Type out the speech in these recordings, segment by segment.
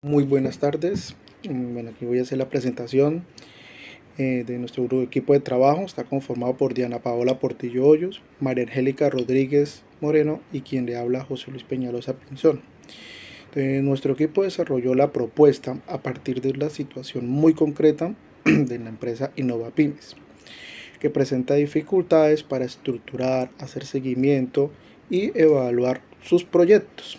Muy buenas tardes. Bueno, aquí voy a hacer la presentación de nuestro equipo de trabajo. Está conformado por Diana Paola Portillo Hoyos, María Angélica Rodríguez Moreno y quien le habla José Luis Peñalosa Pinzón. Nuestro equipo desarrolló la propuesta a partir de una situación muy concreta de la empresa Innovapymes, que presenta dificultades para estructurar, hacer seguimiento y evaluar sus proyectos.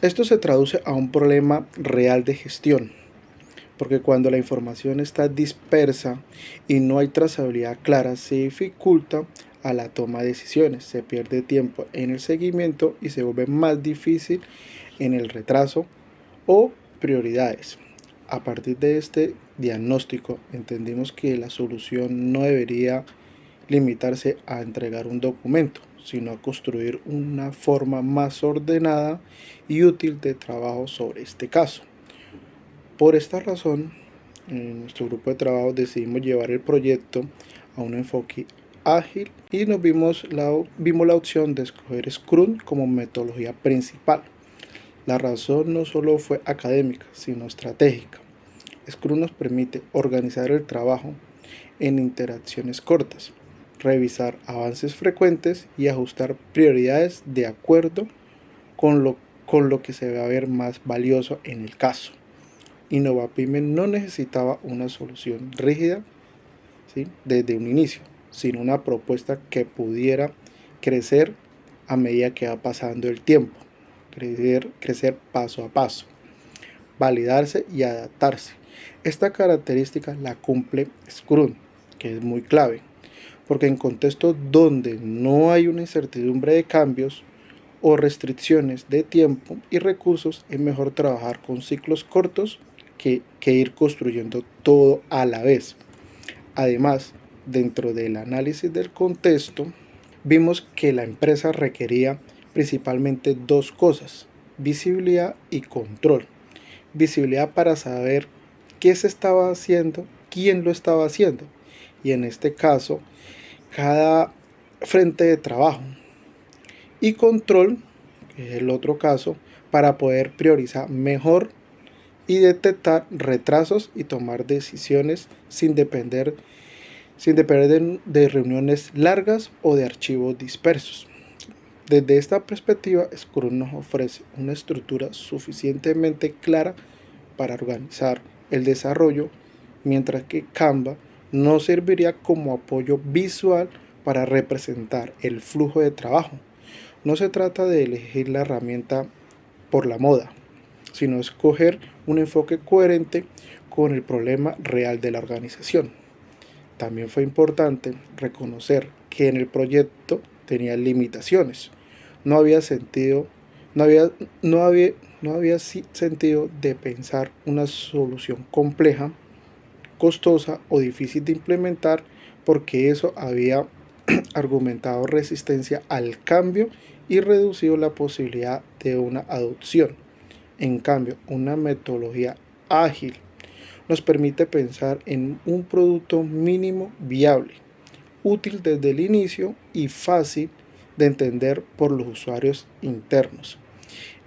Esto se traduce a un problema real de gestión, porque cuando la información está dispersa y no hay trazabilidad clara, se dificulta a la toma de decisiones, se pierde tiempo en el seguimiento y se vuelve más difícil en el retraso o prioridades. A partir de este diagnóstico, entendimos que la solución no debería limitarse a entregar un documento, sino a construir una forma más ordenada y útil de trabajo sobre este caso. Por esta razón, en nuestro grupo de trabajo decidimos llevar el proyecto a un enfoque ágil y vimos la opción de escoger Scrum como metodología principal. La razón no solo fue académica, sino estratégica. Scrum nos permite organizar el trabajo en interacciones cortas, revisar avances frecuentes y ajustar prioridades de acuerdo con lo que se va a ver más valioso en el caso. Innovapyme no necesitaba una solución rígida, ¿sí?, desde un inicio, sino una propuesta que pudiera crecer a medida que va pasando el tiempo, crecer paso a paso, validarse y adaptarse. Esta característica la cumple Scrum, que es muy clave, porque en contextos donde no hay una incertidumbre de cambios o restricciones de tiempo y recursos, es mejor trabajar con ciclos cortos que ir construyendo todo a la vez. Además, dentro del análisis del contexto, vimos que la empresa requería principalmente dos cosas: visibilidad y control. Visibilidad para saber qué se estaba haciendo, quién lo estaba haciendo, y en este caso, cada frente de trabajo. Y control, que es el otro caso, para poder priorizar mejor y detectar retrasos y tomar decisiones sin depender de reuniones largas o de archivos dispersos. Desde esta perspectiva, Scrum nos ofrece una estructura suficientemente clara para organizar el desarrollo, mientras que Canva nos serviría como apoyo visual para representar el flujo de trabajo. No se trata de elegir la herramienta por la moda, sino escoger un enfoque coherente con el problema real de la organización. También fue importante reconocer que en el proyecto tenía limitaciones. No había sentido, no había, no había sentido de pensar una solución compleja, costosa o difícil de implementar, porque eso había argumentado resistencia al cambio y reducido la posibilidad de una adopción. En cambio, una metodología ágil nos permite pensar en un producto mínimo viable, útil desde el inicio y fácil de entender por los usuarios internos.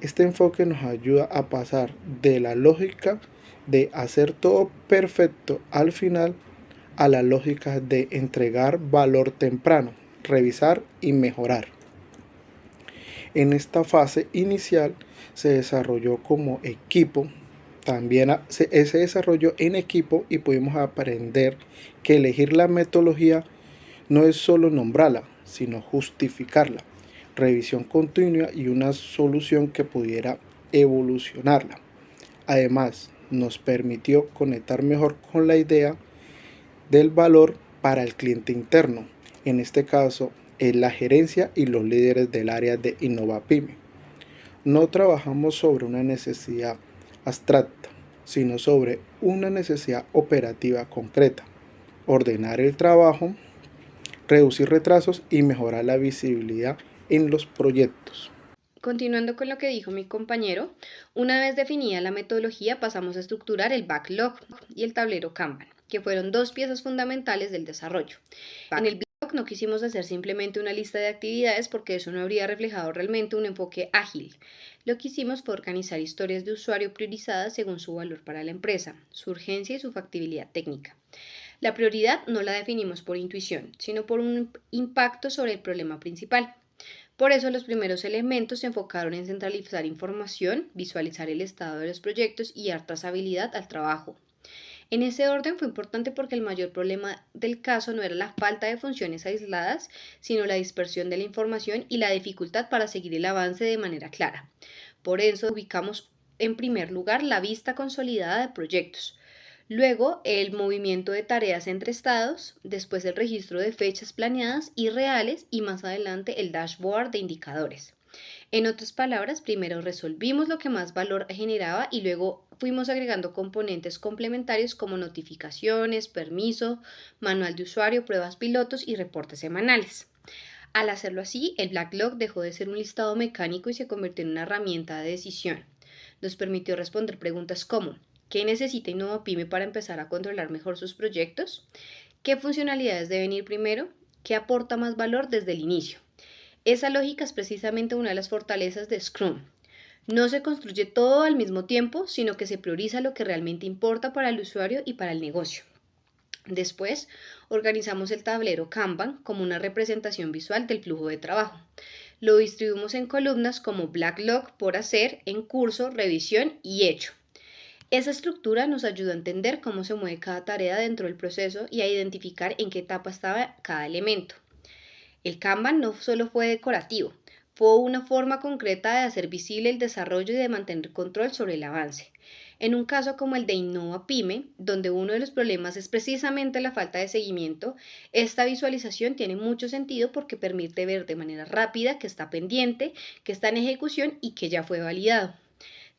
Este enfoque nos ayuda a pasar de la lógica de hacer todo perfecto al final a la lógica de entregar valor temprano, revisar y mejorar. En esta fase inicial se desarrolló como equipo, también se desarrolló en equipo, y pudimos aprender que elegir la metodología no es solo nombrarla, sino justificarla, revisión continua y una solución que pudiera evolucionarla. Además, nos permitió conectar mejor con la idea del valor para el cliente interno, en este caso la gerencia y los líderes del área de Innovapyme. No trabajamos sobre una necesidad abstracta, sino sobre una necesidad operativa concreta: ordenar el trabajo, reducir retrasos y mejorar la visibilidad en los proyectos. Continuando con lo que dijo mi compañero, una vez definida la metodología pasamos a estructurar el backlog y el tablero Kanban, que fueron dos piezas fundamentales del desarrollo. En el backlog backlog no quisimos hacer simplemente una lista de actividades porque eso no habría reflejado realmente un enfoque ágil. Lo que hicimos fue organizar historias de usuario priorizadas según su valor para la empresa, su urgencia y su factibilidad técnica. La prioridad no la definimos por intuición, sino por un impacto sobre el problema principal. Por eso los primeros elementos se enfocaron en centralizar información, visualizar el estado de los proyectos y dar trazabilidad al trabajo. En ese orden fue importante porque el mayor problema del caso no era la falta de funciones aisladas, sino la dispersión de la información y la dificultad para seguir el avance de manera clara. Por eso ubicamos en primer lugar la vista consolidada de proyectos, luego el movimiento de tareas entre estados, después el registro de fechas planeadas y reales y más adelante el dashboard de indicadores. En otras palabras, primero resolvimos lo que más valor generaba y luego fuimos agregando componentes complementarios como notificaciones, permiso, manual de usuario, pruebas pilotos y reportes semanales. Al hacerlo así, el backlog dejó de ser un listado mecánico y se convirtió en una herramienta de decisión. Nos permitió responder preguntas como ¿qué necesita InnovaPyme para empezar a controlar mejor sus proyectos? ¿Qué funcionalidades deben ir primero? ¿Qué aporta más valor desde el inicio? Esa lógica es precisamente una de las fortalezas de Scrum. No se construye todo al mismo tiempo, sino que se prioriza lo que realmente importa para el usuario y para el negocio. Después, organizamos el tablero Kanban como una representación visual del flujo de trabajo. Lo distribuimos en columnas como backlog por hacer, en curso, revisión y hecho. Esa estructura nos ayuda a entender cómo se mueve cada tarea dentro del proceso y a identificar en qué etapa estaba cada elemento. El Kanban no solo fue decorativo, fue una forma concreta de hacer visible el desarrollo y de mantener control sobre el avance. En un caso como el de InnovaPyme, donde uno de los problemas es precisamente la falta de seguimiento, esta visualización tiene mucho sentido porque permite ver de manera rápida que está pendiente, que está en ejecución y que ya fue validado.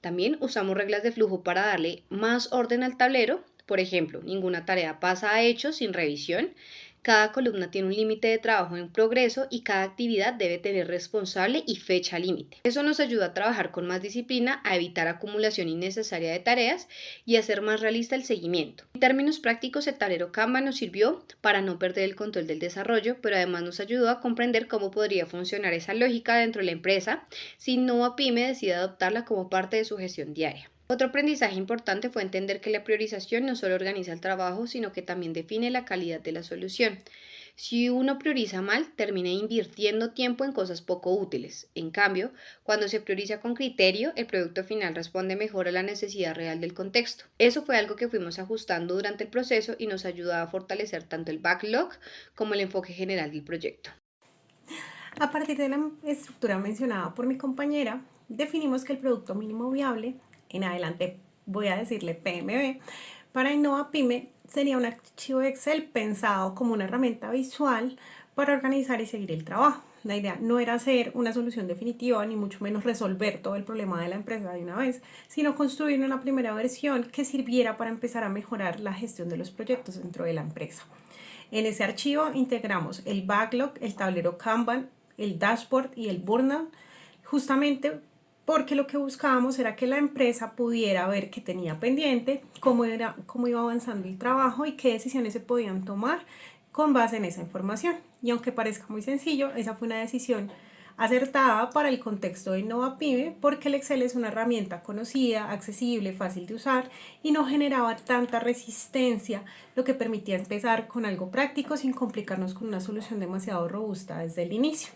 También usamos reglas de flujo para darle más orden al tablero. Por ejemplo, ninguna tarea pasa a hecho sin revisión. Cada columna tiene un límite de trabajo en progreso y cada actividad debe tener responsable y fecha límite. Eso nos ayuda a trabajar con más disciplina, a evitar acumulación innecesaria de tareas y a hacer más realista el seguimiento. En términos prácticos, el tablero Kanban nos sirvió para no perder el control del desarrollo, pero además nos ayudó a comprender cómo podría funcionar esa lógica dentro de la empresa si InnovaPyme decide adoptarla como parte de su gestión diaria. Otro aprendizaje importante fue entender que la priorización no solo organiza el trabajo, sino que también define la calidad de la solución. Si uno prioriza mal, termina invirtiendo tiempo en cosas poco útiles. En cambio, cuando se prioriza con criterio, el producto final responde mejor a la necesidad real del contexto. Eso fue algo que fuimos ajustando durante el proceso y nos ayudó a fortalecer tanto el backlog como el enfoque general del proyecto. A partir de la estructura mencionada por mi compañera, definimos que el producto mínimo viable, en adelante voy a decirle PMB, para InnovaPyme sería un archivo de Excel pensado como una herramienta visual para organizar y seguir el trabajo. La idea no era hacer una solución definitiva, ni mucho menos resolver todo el problema de la empresa de una vez, sino construir una primera versión que sirviera para empezar a mejorar la gestión de los proyectos dentro de la empresa. En ese archivo integramos el backlog, el tablero Kanban, el dashboard y el burnout, justamente porque lo que buscábamos era que la empresa pudiera ver qué tenía pendiente, cómo iba avanzando el trabajo y qué decisiones se podían tomar con base en esa información. Y aunque parezca muy sencillo, esa fue una decisión acertada para el contexto de InnovaPyme porque el Excel es una herramienta conocida, accesible, fácil de usar y no generaba tanta resistencia, lo que permitía empezar con algo práctico sin complicarnos con una solución demasiado robusta desde el inicio.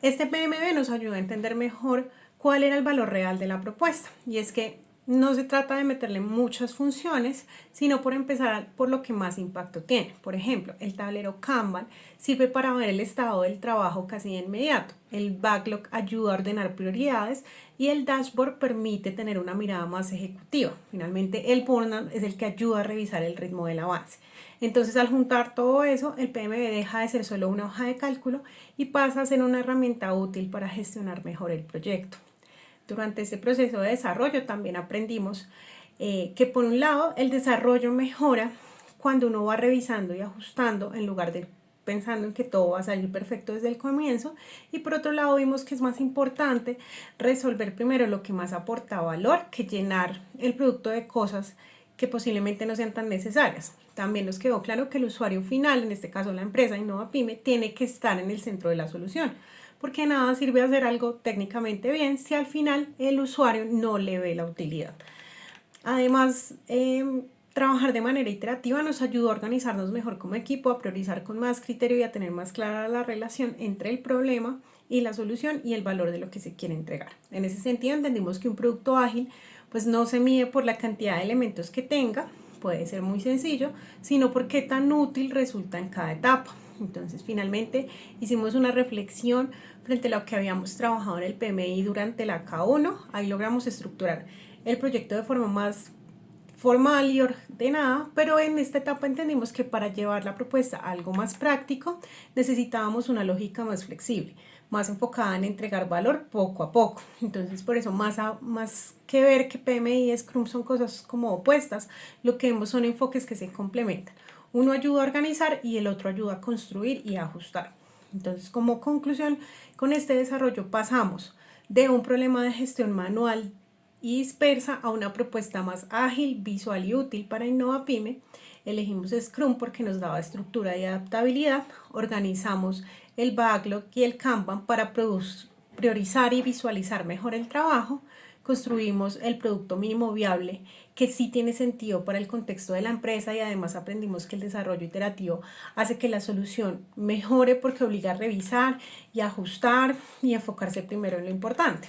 Este PMB nos ayuda a entender mejor cuál era el valor real de la propuesta, y es que no se trata de meterle muchas funciones, sino por empezar por lo que más impacto tiene. Por ejemplo, el tablero Kanban sirve para ver el estado del trabajo casi de inmediato. El backlog ayuda a ordenar prioridades y el dashboard permite tener una mirada más ejecutiva. Finalmente, el burnout es el que ayuda a revisar el ritmo del avance. Entonces, al juntar todo eso, el PMB deja de ser solo una hoja de cálculo y pasa a ser una herramienta útil para gestionar mejor el proyecto. Durante este proceso de desarrollo también aprendimos que por un lado el desarrollo mejora cuando uno va revisando y ajustando en lugar de pensando en que todo va a salir perfecto desde el comienzo, y por otro lado vimos que es más importante resolver primero lo que más aporta valor que llenar el producto de cosas que posiblemente no sean tan necesarias. También nos quedó claro que el usuario final, en este caso la empresa InnovaPyme, tiene que estar en el centro de la solución, porque nada sirve hacer algo técnicamente bien si al final el usuario no le ve la utilidad. Además, trabajar de manera iterativa nos ayudó a organizarnos mejor como equipo, a priorizar con más criterio y a tener más clara la relación entre el problema y la solución y el valor de lo que se quiere entregar. En ese sentido entendimos que un producto ágil pues no se mide por la cantidad de elementos que tenga, puede ser muy sencillo, sino por qué tan útil resulta en cada etapa. Entonces finalmente hicimos una reflexión frente a lo que habíamos trabajado en el PMI durante la K1, ahí logramos estructurar el proyecto de forma más formal y ordenada, pero en esta etapa entendimos que para llevar la propuesta a algo más práctico necesitábamos una lógica más flexible, más enfocada en entregar valor poco a poco. Entonces por eso más que ver que PMI y Scrum son cosas como opuestas, lo que vemos son enfoques que se complementan. Uno ayuda a organizar y el otro ayuda a construir y a ajustar. Entonces como conclusión, con este desarrollo pasamos de un problema de gestión manual y dispersa a una propuesta más ágil, visual y útil para InnovaPyme. Elegimos Scrum porque nos daba estructura y adaptabilidad. Organizamos el backlog y el Kanban para priorizar y visualizar mejor el trabajo. Construimos el producto mínimo viable que sí tiene sentido para el contexto de la empresa y además aprendimos que el desarrollo iterativo hace que la solución mejore porque obliga a revisar y ajustar y enfocarse primero en lo importante.